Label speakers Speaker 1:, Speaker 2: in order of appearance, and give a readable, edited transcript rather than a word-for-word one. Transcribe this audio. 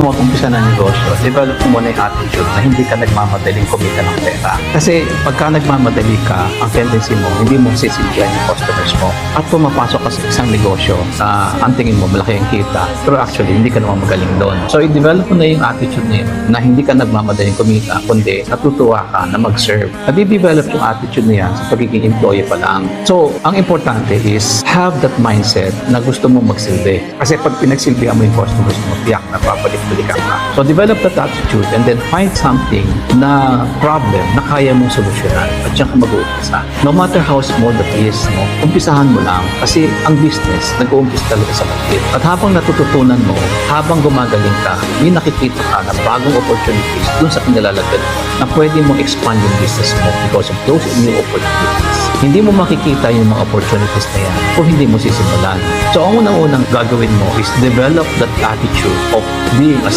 Speaker 1: Mag-umpisa ng negosyo, develop mo muna yung attitude na hindi ka nagmamadaling kumita ng pera. Kasi pagka nagmamadali ka, ang tendency mo, hindi mo sisilbihan yung customers mo. At pumapasok ka sa isang negosyo na ang tingin mo malaki ang kita, pero actually hindi ka naman magaling doon. So i-develop mo na yung attitude na yun, na hindi ka nagmamadaling kumita, kundi natutuwa ka na mag-serve. At i-develop yung attitude na yan sa pagiging employee pa lang. So ang importante is have that mindset na gusto mo magsilbi. Kasi pag pinagsilbihan mo yung customers mo, tiyak na babalik-balikan ka. So develop that attitude and then find something na problem na kaya mong solusyonan at siyang mag-uumpisa. No matter how small that is, no, umpisahan mo lang kasi ang business nag-uumpisa talaga sa maliit. At habang natututunan mo, habang gumagaling ka, may nakikita ka na bagong opportunities dun sa kinalalagyan mo na pwede mong expand yung business mo because of those new opportunities. Hindi mo makikita yung mga opportunities na yan kung hindi mo sisimulan. So ang unang-unang gagawin mo is develop that attitude of being a